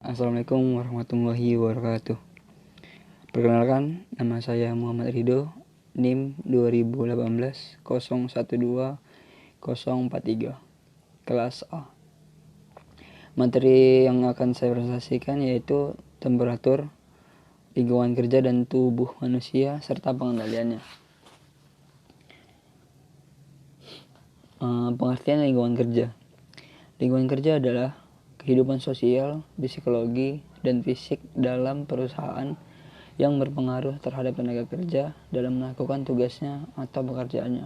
Assalamualaikum warahmatullahi wabarakatuh. Perkenalkan, nama saya Muhammad Ridho, NIM 2018 012 043, kelas A. Materi yang akan saya presentasikan yaitu temperatur, lingkungan kerja dan tubuh manusia serta pengendaliannya. Pengertian lingkungan kerja. Lingkungan kerja adalah kehidupan sosial, psikologi, dan fisik dalam perusahaan yang berpengaruh terhadap tenaga kerja dalam melakukan tugasnya atau pekerjaannya.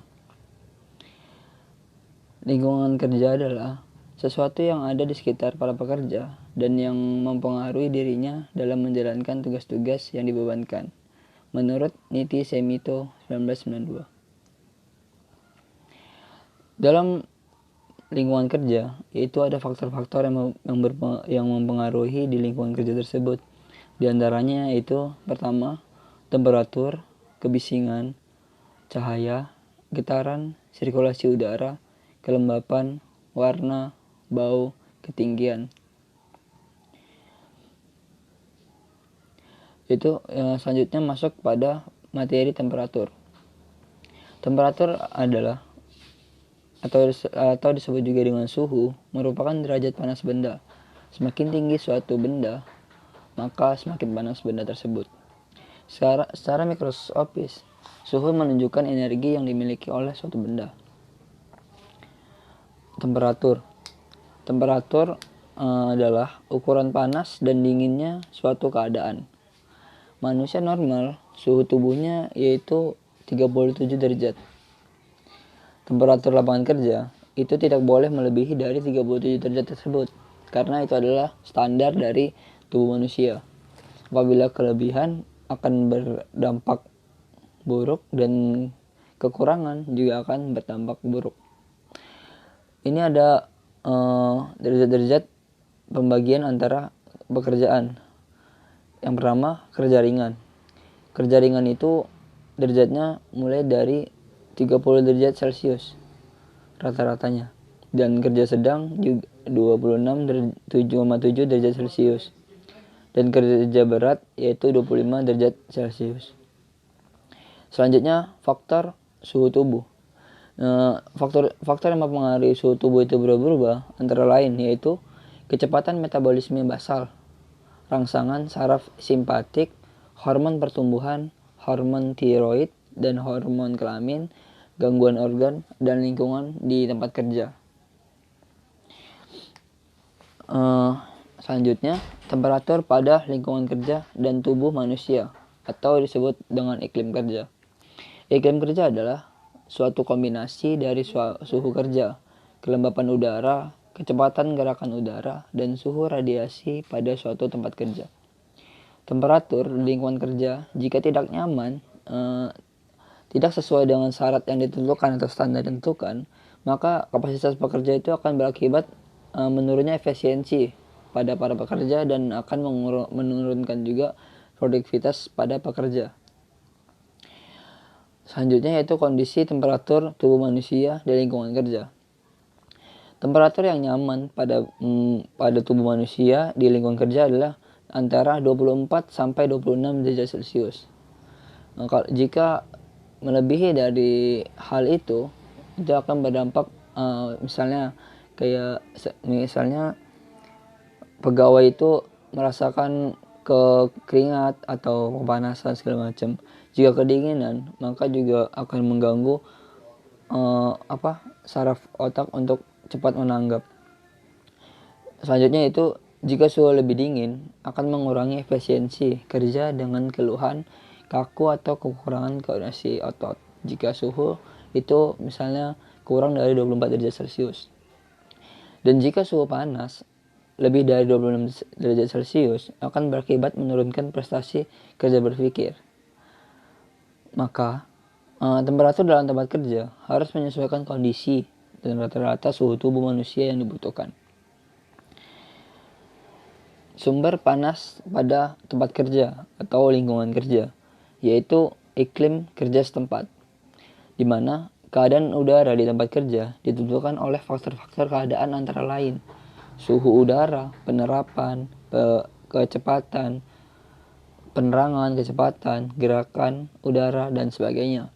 Lingkungan kerja adalah sesuatu yang ada di sekitar para pekerja dan yang mempengaruhi dirinya dalam menjalankan tugas-tugas yang dibebankan, menurut Niti Semito 1992. Dalam lingkungan kerja, yaitu ada faktor-faktor yang mempengaruhi di lingkungan kerja tersebut. Di antaranya yaitu pertama, temperatur, kebisingan, cahaya, getaran, sirkulasi udara, kelembapan, warna, bau, ketinggian. Itu selanjutnya masuk pada materi temperatur. Temperatur adalah atau disebut juga dengan suhu, merupakan derajat panas benda. Semakin tinggi suatu benda, maka semakin panas benda tersebut. Secara mikroskopis, suhu menunjukkan energi yang dimiliki oleh suatu benda. Temperatur adalah ukuran panas dan dinginnya suatu keadaan. Manusia normal, suhu tubuhnya yaitu 37 derajat. Temperatur lapangan kerja itu tidak boleh melebihi dari 37 derajat tersebut, karena itu adalah standar dari tubuh manusia. Apabila kelebihan akan berdampak buruk dan kekurangan juga akan berdampak buruk. Ini ada derajat-derajat pembagian antara pekerjaan. Yang pertama, kerja ringan. Kerja ringan itu derajatnya mulai dari 30 derajat Celcius rata-ratanya, dan kerja sedang juga 26,7 derajat Celcius, dan kerja berat yaitu 25 derajat Celcius. Selanjutnya, faktor suhu tubuh. Faktor yang mempengaruhi suhu tubuh itu berubah antara lain yaitu kecepatan metabolisme basal, rangsangan saraf simpatik, hormon pertumbuhan, hormon tiroid, dan hormon kelamin, gangguan organ, dan lingkungan di tempat kerja. Selanjutnya, temperatur pada lingkungan kerja dan tubuh manusia, atau disebut dengan iklim kerja. Iklim kerja adalah suatu kombinasi dari suhu kerja, kelembapan udara, kecepatan gerakan udara, dan suhu radiasi pada suatu tempat kerja. Temperatur lingkungan kerja jika tidak nyaman, tidak sesuai dengan syarat yang ditentukan atau standar yang ditentukan, maka kapasitas pekerja itu akan berakibat menurunnya efisiensi pada para pekerja dan akan menurunkan juga produktivitas pada pekerja. Selanjutnya yaitu kondisi temperatur tubuh manusia di lingkungan kerja. Temperatur yang nyaman pada tubuh manusia di lingkungan kerja adalah antara 24 sampai 26 derajat Celcius. Jika melebihi dari hal itu akan berdampak misalnya pegawai itu merasakan keringat atau kepanasan segala macam. Jika kedinginan, maka juga akan mengganggu saraf otak untuk cepat menanggap. Selanjutnya itu jika suhu lebih dingin akan mengurangi efisiensi kerja dengan keluhan kaku atau kekurangan koordinasi otot. Jika suhu itu misalnya kurang dari 24 derajat Celcius. Dan jika suhu panas lebih dari 26 derajat Celcius akan berakibat menurunkan prestasi kerja berpikir. Maka temperatur dalam tempat kerja harus menyesuaikan kondisi dan rata-rata suhu tubuh manusia yang dibutuhkan. Sumber panas pada tempat kerja atau lingkungan kerja yaitu iklim kerja setempat, di mana keadaan udara di tempat kerja ditentukan oleh faktor-faktor keadaan antara lain suhu udara, penerapan, kecepatan, penerangan, kecepatan, gerakan udara, dan sebagainya.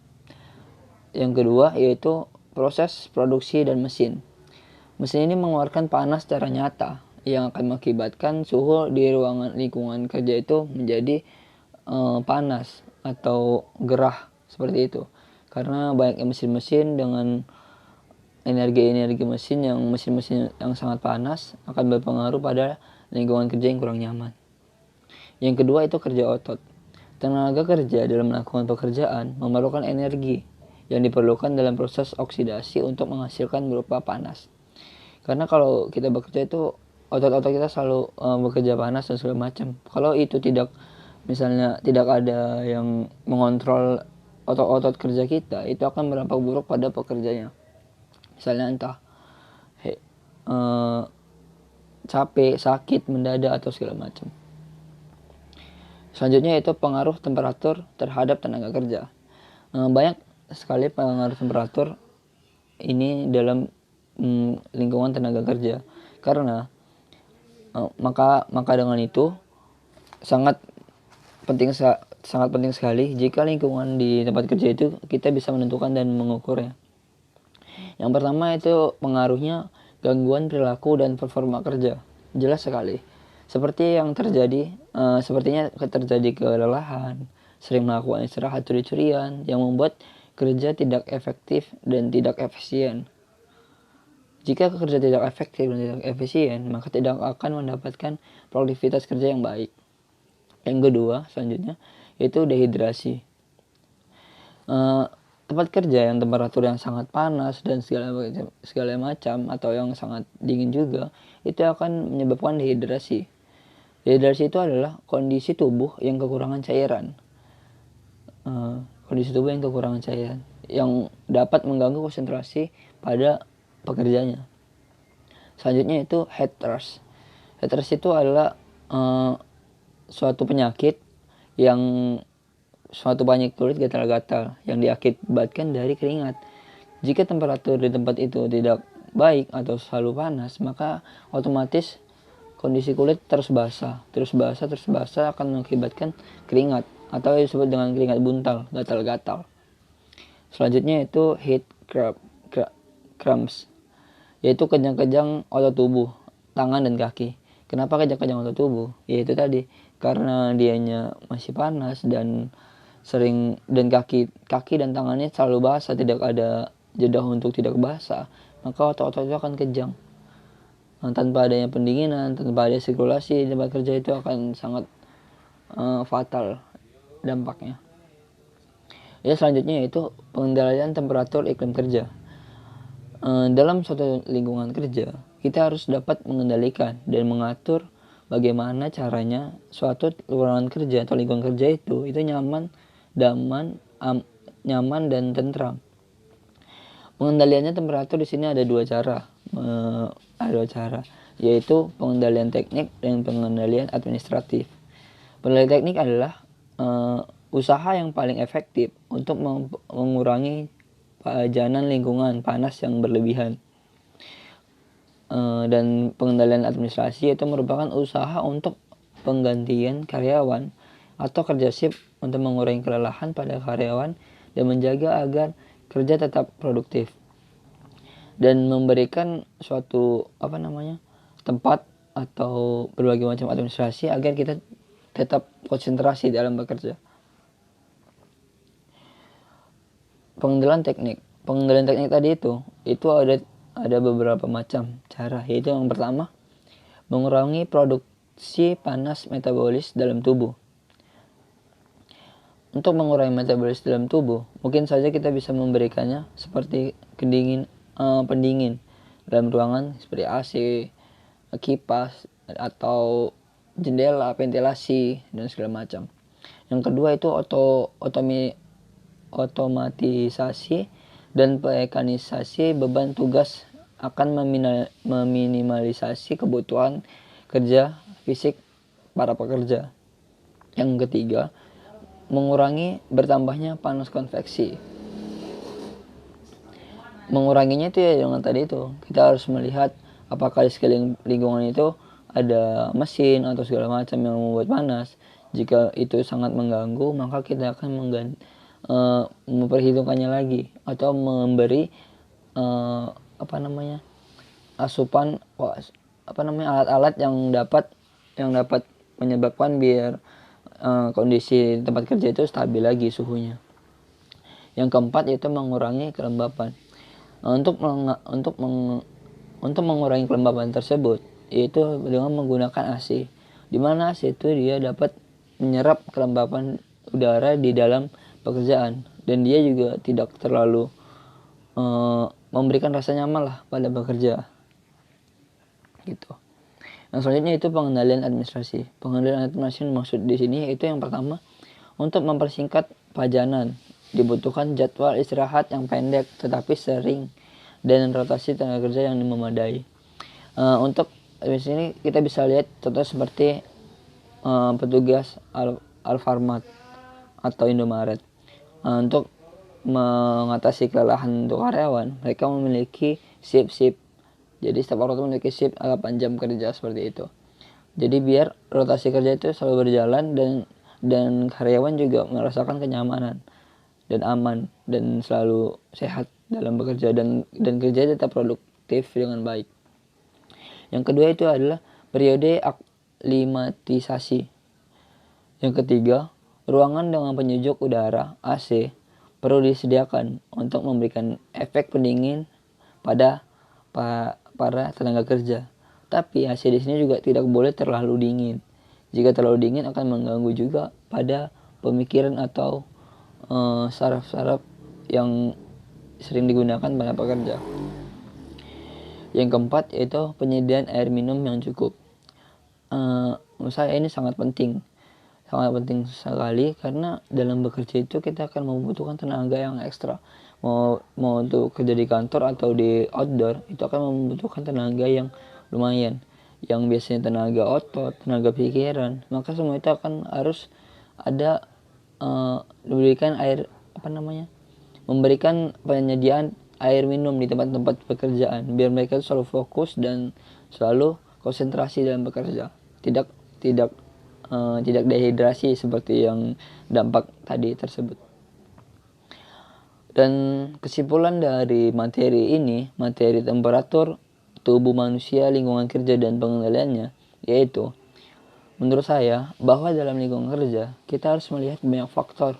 Yang kedua yaitu proses produksi dan mesin. Mesin ini mengeluarkan panas secara nyata yang akan mengakibatkan suhu di ruangan lingkungan kerja itu menjadi panas atau gerah seperti itu. Karena banyaknya mesin-mesin dengan energi mesin yang sangat panas akan berpengaruh pada lingkungan kerja yang kurang nyaman. Yang kedua itu kerja otot. Tenaga kerja dalam melakukan pekerjaan memerlukan energi yang diperlukan dalam proses oksidasi untuk menghasilkan berupa panas. Karena kalau kita bekerja itu otot-otot kita selalu bekerja panas dan segala macam. Kalau itu misalnya tidak ada yang mengontrol otot-otot kerja kita, itu akan berdampak buruk pada pekerjanya. Misalnya entah capek, sakit, mendadak atau segala macam. Selanjutnya itu pengaruh temperatur terhadap tenaga kerja. Banyak sekali pengaruh temperatur ini dalam lingkungan tenaga kerja, karena maka dengan itu sangat penting sekali jika lingkungan di tempat kerja itu kita bisa menentukan dan mengukurnya. Yang pertama itu pengaruhnya gangguan perilaku dan performa kerja. Jelas sekali. Sepertinya terjadi kelelahan, sering melakukan istirahat curi-curian yang membuat kerja tidak efektif dan tidak efisien. Jika kerja tidak efektif dan tidak efisien, maka tidak akan mendapatkan produktivitas kerja yang baik. Yang kedua, selanjutnya, yaitu dehidrasi. Tempat kerja yang temperatur yang sangat panas dan segala macam atau yang sangat dingin juga, itu akan menyebabkan dehidrasi. Dehidrasi itu adalah kondisi tubuh yang kekurangan cairan. Yang dapat mengganggu konsentrasi pada pekerjanya. Selanjutnya itu heat rash. Heat rash itu adalah suatu penyakit kulit gatal-gatal yang diakibatkan dari keringat. Jika temperatur di tempat itu tidak baik atau selalu panas, maka otomatis kondisi kulit terus basah akan mengakibatkan keringat atau disebut dengan keringat buntal, gatal-gatal. Selanjutnya itu heat cramps, yaitu kejang-kejang otot tubuh, tangan dan kaki. Kenapa kejang-kejang otot tubuh? Yaitu tadi karena dianya masih panas dan kaki dan tangannya selalu basah, tidak ada jeda untuk tidak basah, maka otot-otot itu akan kejang. Tanpa adanya pendinginan, tanpa ada sirkulasi di tempat kerja, itu akan sangat fatal dampaknya. Ya, selanjutnya yaitu pengendalian temperatur iklim kerja. Dalam suatu lingkungan kerja, kita harus dapat mengendalikan dan mengatur bagaimana caranya suatu ruangan kerja atau lingkungan kerja itu nyaman dan tentram. Pengendaliannya temperatur di sini ada dua cara, yaitu pengendalian teknik dan pengendalian administratif. Pengendalian teknik adalah usaha yang paling efektif untuk mengurangi pajanan lingkungan panas yang berlebihan. Dan pengendalian administrasi itu merupakan usaha untuk penggantian karyawan atau kerja shift untuk mengurangi kelelahan pada karyawan dan menjaga agar kerja tetap produktif dan memberikan suatu tempat atau berbagai macam administrasi agar kita tetap konsentrasi dalam bekerja. Pengendalian teknik tadi itu ada beberapa macam cara, yaitu yang pertama, mengurangi produksi panas metabolis dalam tubuh. Untuk mengurangi metabolis dalam tubuh, mungkin saja kita bisa memberikannya seperti pendingin dalam ruangan seperti AC, kipas, atau jendela, ventilasi, dan segala macam. Yang kedua itu otomatisasi dan mekanisasi beban tugas akan meminimalisasi kebutuhan kerja fisik para pekerja. Yang ketiga, mengurangi bertambahnya panas konveksi. Menguranginya itu ya dengan tadi itu, kita harus melihat apakah di sekeliling lingkungan itu ada mesin atau segala macam yang membuat panas. Jika itu sangat mengganggu, maka kita akan memperhitungkannya lagi atau memberi asupan alat-alat yang dapat menyebabkan biar kondisi tempat kerja itu stabil lagi suhunya. Yang keempat yaitu mengurangi kelembapan. Untuk mengurangi kelembapan tersebut yaitu dengan menggunakan AC, di mana AC itu dia dapat menyerap kelembapan udara di dalam pekerjaan, dan dia juga tidak terlalu memberikan rasa nyaman lah pada bekerja gitu. Yang selanjutnya itu pengendalian administrasi. Pengendalian administrasi maksud di sini yaitu yang pertama, untuk mempersingkat pajanan dibutuhkan jadwal istirahat yang pendek tetapi sering dan rotasi tenaga kerja yang memadai. Untuk di sini kita bisa lihat contoh seperti petugas Alfamart atau Indomaret. Untuk mengatasi kelelahan untuk karyawan, mereka memiliki shift. Jadi setiap orang itu memiliki shift 8 jam kerja seperti itu. Jadi biar rotasi kerja itu selalu berjalan dan karyawan juga merasakan kenyamanan dan aman dan selalu sehat dalam bekerja dan kerja tetap produktif dengan baik. Yang kedua itu adalah periode aklimatisasi. Yang ketiga, ruangan dengan penyejuk udara AC perlu disediakan untuk memberikan efek pendingin pada para tenaga kerja. Tapi AC di sini juga tidak boleh terlalu dingin. Jika terlalu dingin akan mengganggu juga pada pemikiran atau saraf-saraf yang sering digunakan pada pekerja. Yang keempat yaitu penyediaan air minum yang cukup. Menurut saya ini sangat penting sekali, karena dalam bekerja itu kita akan membutuhkan tenaga yang ekstra. Mau untuk kerja di kantor atau di outdoor itu akan membutuhkan tenaga yang lumayan, yang biasanya tenaga otot, tenaga pikiran, maka semua itu akan harus ada memberikan penyediaan air minum di tempat-tempat pekerjaan biar mereka selalu fokus dan selalu konsentrasi dalam bekerja, tidak dehidrasi seperti yang dampak tadi tersebut. Dan kesimpulan dari materi temperatur tubuh manusia, lingkungan kerja dan pengendaliannya, yaitu menurut saya bahwa dalam lingkungan kerja kita harus melihat banyak faktor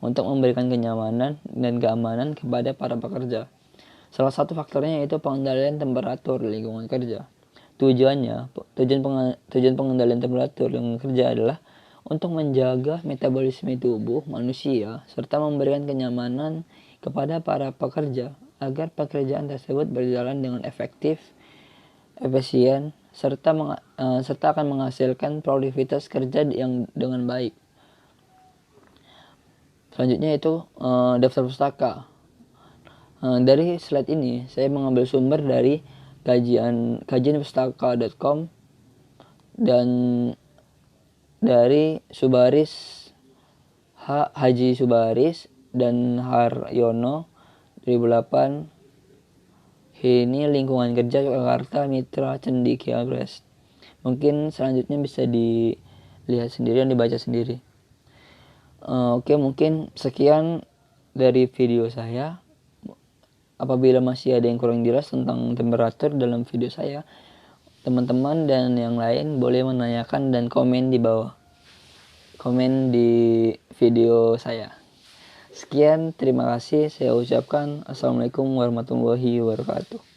untuk memberikan kenyamanan dan keamanan kepada para pekerja. Salah satu faktornya yaitu pengendalian temperatur lingkungan kerja. Tujuan pengendalian temperatur lingkungan kerja adalah untuk menjaga metabolisme tubuh manusia serta memberikan kenyamanan kepada para pekerja agar pekerjaan tersebut berjalan dengan efektif, efisien, serta akan menghasilkan produktivitas kerja yang dengan baik. Selanjutnya itu daftar pustaka. Dari slide ini saya mengambil sumber dari kajianpustaka.com dan dari Haji Subaris dan Haryono 2008. Ini lingkungan kerja Jakarta Mitra Cendekia Press. Mungkin selanjutnya bisa dilihat sendiri dan dibaca sendiri. Oke, mungkin sekian dari video saya. Apabila masih ada yang kurang jelas tentang temperatur dalam video saya, teman-teman dan yang lain boleh menanyakan dan komen di bawah. Komen di video saya. Sekian, terima kasih saya ucapkan. Assalamualaikum warahmatullahi wabarakatuh.